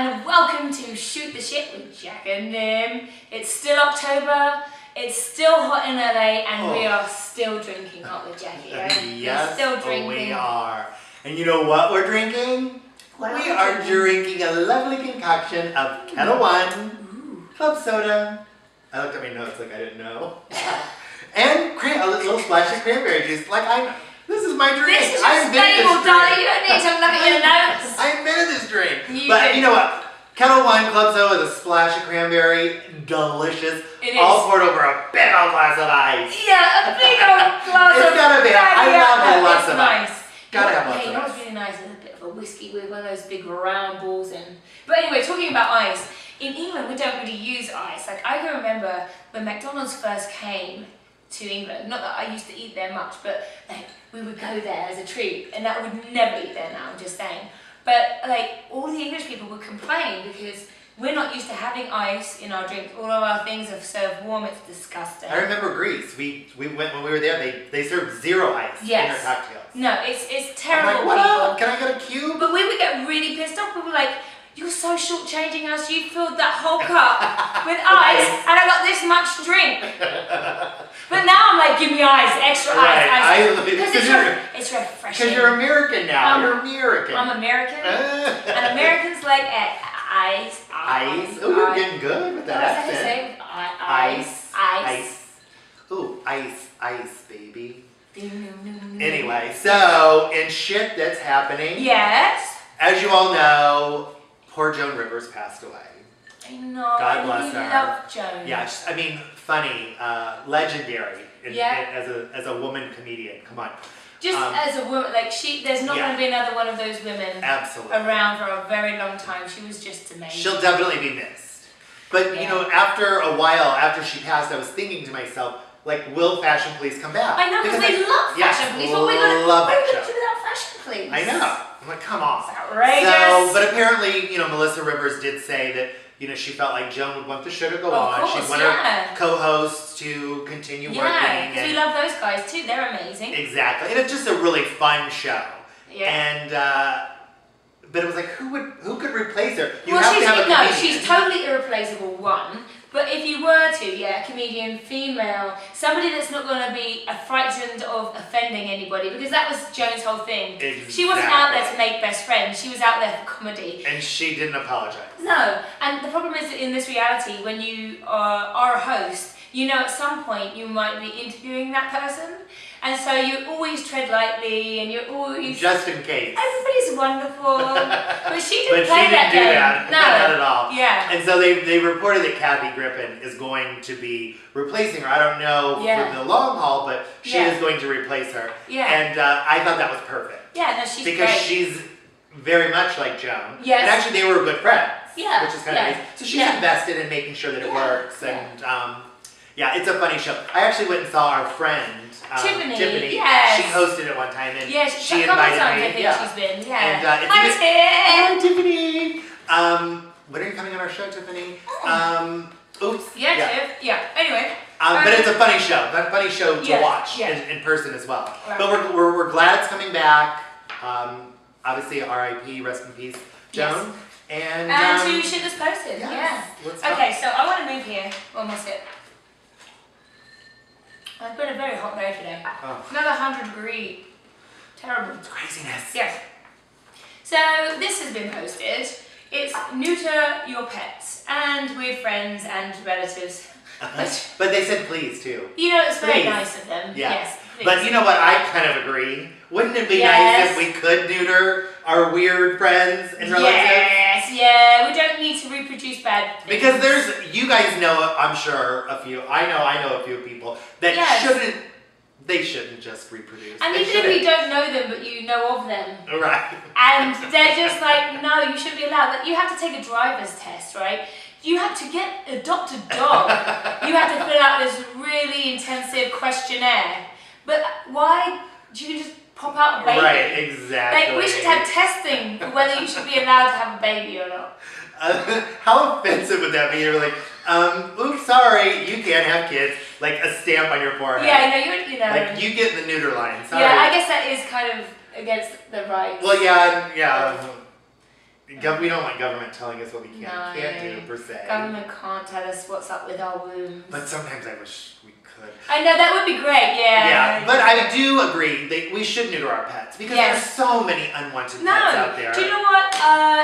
and welcome to Shoot the Shit with Jack and Nim. It's still October, it's still hot in LA, and we are still drinking, aren't we, Jackie? Right? Yes, we're still drinking. we are. And you know what we're drinking? We are drinking a lovely concoction of Kettle One, club soda. I looked at my notes like I didn't know. And a little splash of cranberry juice. This is my drink. This is your stable, darling. You don't need to look at your notes. I invented this drink. You know what? Kettle One club soda with a splash of cranberry, delicious. It is. All poured over a big old glass of ice. Yeah, a big old glass of It's gotta be. I love lots of nice. ice. Gotta have lots of you know ice. what's really nice is a bit of a whiskey with one of those big round balls in. But anyway, talking about ice, in England we don't really use ice. Like I can remember when McDonald's first came to England, not that I used to eat there much, but like we would go there as a treat, and I would never eat there now, I'm just saying. But like all the English people would complain because we're not used to having ice in our drinks. All of our things are served warm, it's disgusting. I remember Greece. We went when we were there, they served zero ice in their cocktails. No, it's terrible. I'm like, what up? Can I get a cube? But we would get really pissed off. We were like, you're so shortchanging us. You filled that whole cup with ice, and I got this much drink. But now I'm like, give me ice, extra ice. Because it's refreshing. Because you're American now. You're American. I'm American. And Americans like ice. Ice. Oh, you're getting good with that accent. Ice. Ooh, ice, baby. Anyway, so in shit that's happening. Yes. As you all know, poor Joan Rivers passed away. I know. God bless her. I love Joan. Yeah, I mean, funny, legendary as a woman comedian. Come on. Just as a woman, like there's not going to be another one of those women around for a very long time. She was just amazing. She'll definitely be missed. But you know, after a while, after she passed, I was thinking to myself, like, will Fashion Police come back? I know, because they love Fashion Police. What are we going to do without Fashion Police? I know. I'm like, come on. It's outrageous. So, but apparently, you know, Melissa Rivers did say that, you know, she felt like Joan would want the show to go on. She'd want her co-hosts to continue working. Yeah, because we love those guys too. They're amazing. Exactly. And it's just a really fun show. Yeah. And, but it was like, who could replace her? You have to have a comedian. No, she's totally irreplaceable, one. But if you were to, a comedian, female, somebody that's not going to be frightened of offending anybody, because that was Joan's whole thing. Exactly. She wasn't out there to make best friends. She was out there for comedy. And she didn't apologize. No. And the problem is that in this reality, when you are a host, you know at some point you might be interviewing that person. And so you always tread lightly, and you're always... Just in case. Everybody's wonderful. But she didn't do play that game. That. No. Not at all. Yeah. And so they reported that Kathy Griffin is going to be replacing her. I don't know for the long haul, but she is going to replace her. Yeah. And I thought that was perfect. Yeah, no, she's because great. She's very much like Joan. Yes. And actually they were good friends. Yeah. Which is kind of nice. So she's invested in making sure that it works. And it's a funny show. I actually went and saw our friend Tiffany. Yes. She hosted it one time, and she invited me. I think she's been. Yeah. And, Hi, Tiffany. When are you coming on our show, Tiffany? Oops. Yeah, Tiff. Yeah. Anyway. But it's a funny show. A funny show to watch in person as well. Right. But we're glad it's coming back. Obviously, R.I.P. Rest in peace, Joan. Yes. And to shit that's posted. Yes. Yeah. Okay, so I want to move here. Almost it. It's been a very hot day today. Another 100-degree. Terrible. It's craziness. Yes. So this has been posted. It's neuter your pets and weird friends and relatives. But they said please too. You know, it's very nice of them. Yeah. Yes. Please. But you know what? I kind of agree. Wouldn't it be nice if we could neuter our weird friends and relatives? Yes, yeah. We don't need to reproduce bad things. Because you guys know, I'm sure, a few. I know a few people that they shouldn't just reproduce. And even if you don't know them, but you know of them. Right. And they're just like, no, you shouldn't be allowed. Like, you have to take a driver's test, right? You have to adopt a dog. You have to fill out this really intensive questionnaire. But why do you just pop out a baby? Right, exactly. Like, we should have testing for whether you should be allowed to have a baby or not. How offensive would that be? You're like, oops, sorry, you can't have kids. Like a stamp on your forehead. Yeah, you know. Like, you get the neuter line. Sorry. Yeah, I guess that is kind of against the rights. Well, yeah. We don't want government telling us what we can and can't do, per se. Government can't tell us what's up with our wombs. But sometimes I wish we could. I know, that would be great, yeah. Yeah, but I do agree that we should neuter our pets because there's so many unwanted pets out there. Do you know what?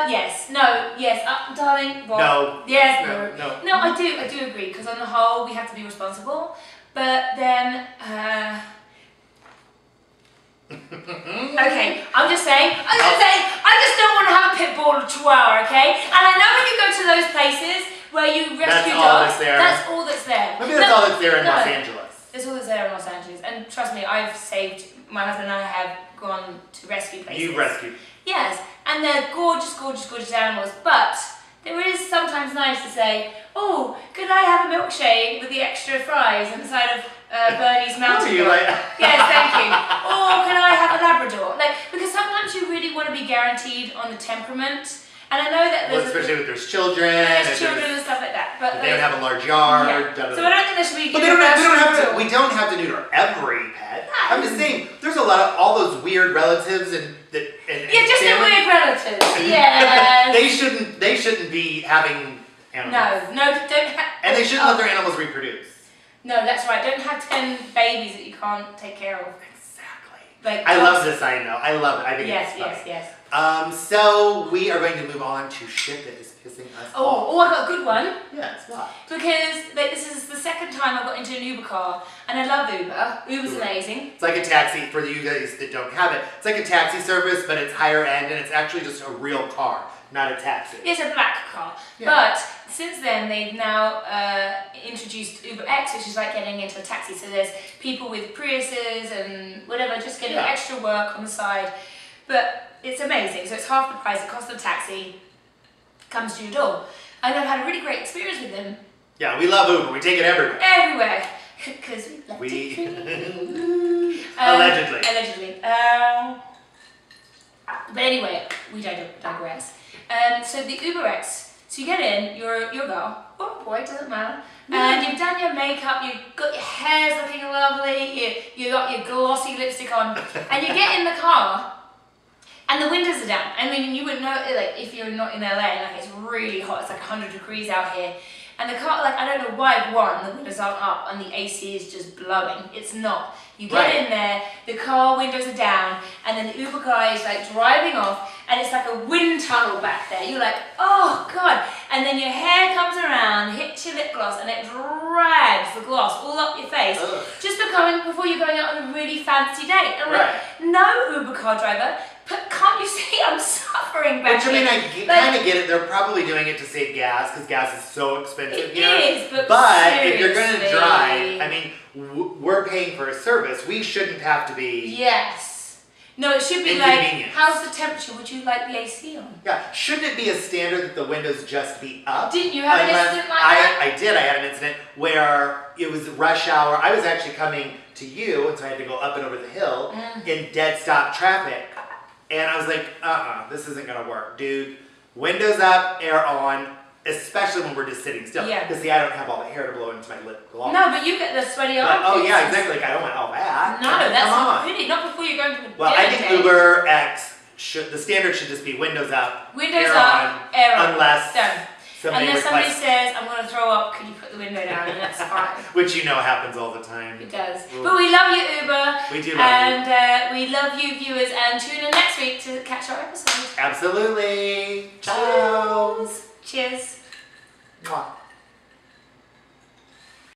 Yes. No. Yes. Darling. What? No. Yes. No. No, I do agree because on the whole we have to be responsible. But then, okay, I'm just saying, I just don't want to have a pit bull or chihuahua, okay? And I know when you go to those places where you rescue dogs, that's all that's there. Maybe that's all that's there in Los Angeles. That's all that's there in Los Angeles. And trust me, my husband and I have gone to rescue places. You've rescued. Yes, and they're gorgeous, gorgeous, gorgeous animals, but there is sometimes nice to say, oh, could I have a milkshake with the extra fries inside of Bernie's mountain dog? Yes, thank you. Or can I have a Labrador? Because sometimes you really want to be guaranteed on the temperament. And I know that there's especially when there's children. And stuff like that. But they don't have a large yard. Yeah. So I don't think there should be. But we don't have to neuter every pet. No. I'm just saying, there's a lot of all those weird relatives and just the weird relatives. Yeah. They shouldn't be having animals. No, don't have. And they shouldn't let their animals reproduce. No, that's right. Don't have 10 babies that you can't take care of. Exactly. I love this. I know. I love it. I think it's funny. Yes. So we are going to move on to shit that is pissing us off. Oh, I got a good one. Yes, what? Because this is the second time I got into an Uber car, and I love Uber. Uber's amazing. It's like a taxi, for you guys that don't have it. It's like a taxi service, but it's higher end, and it's actually just a real car, not a taxi. It's a black car. Yeah. But since then, they've now introduced Uber X, which is like getting into a taxi. So there's people with Priuses and whatever, just getting extra work on the side. But it's amazing. So it's half the price. It costs a taxi. Comes to your door. And I've had a really great experience with them. Yeah, we love Uber. We take it everywhere. Everywhere. Because we Allegedly. Allegedly. But anyway, we digress. So the Uber X. So you get in, you're a girl, or a boy, doesn't matter. And you've done your makeup, you've got your hair's looking lovely, you got your glossy lipstick on, and you get in the car, and the windows are down. I mean, you would know, if you're not in LA, it's really hot, it's 100 degrees out here. And the car, I don't know why, the windows aren't up and the AC is just blowing. It's not. You get in there, the car windows are down, and then the Uber guy is driving off, and it's like a wind tunnel back there. You're like, oh God. And then your hair comes around, hits your lip gloss, and it drags the gloss all up your face. Ugh. Just before you're going out on a really fancy date. And I'm like, no, Uber car driver, but can't you see I'm suffering back here? Which, I mean, I kind of get it. They're probably doing it to save gas, because gas is so expensive here. It is, but if you're going to drive, I mean, we're paying for a service. We shouldn't have to be... Yes. No, it should be how's the temperature? Would you like the AC on? Yeah. Shouldn't it be a standard that the windows just be up? Didn't you have an incident like that? I did. I had an incident where it was rush hour. I was actually coming to you, and so I had to go up and over the hill in dead stop traffic. And I was like, this isn't going to work, dude. Windows up, air on, especially when we're just sitting still. Yeah. Because, I don't have all the hair to blow into my lip gloss. No, but you get the sweaty armpits. Oh, yeah, exactly. I don't want all that. No, that's not pretty. Not before you're going to the Well, I think Uber X, the standard should just be windows up, air on. Unless somebody says, I'm going to throw up, could you put the window down? And that's fine. Which happens all the time. It does. Ooh. But we love you, Uber. We do love you. And we love you, viewers. And tune in next week to catch our episode. Absolutely. Ciao. Cheers. Mwah.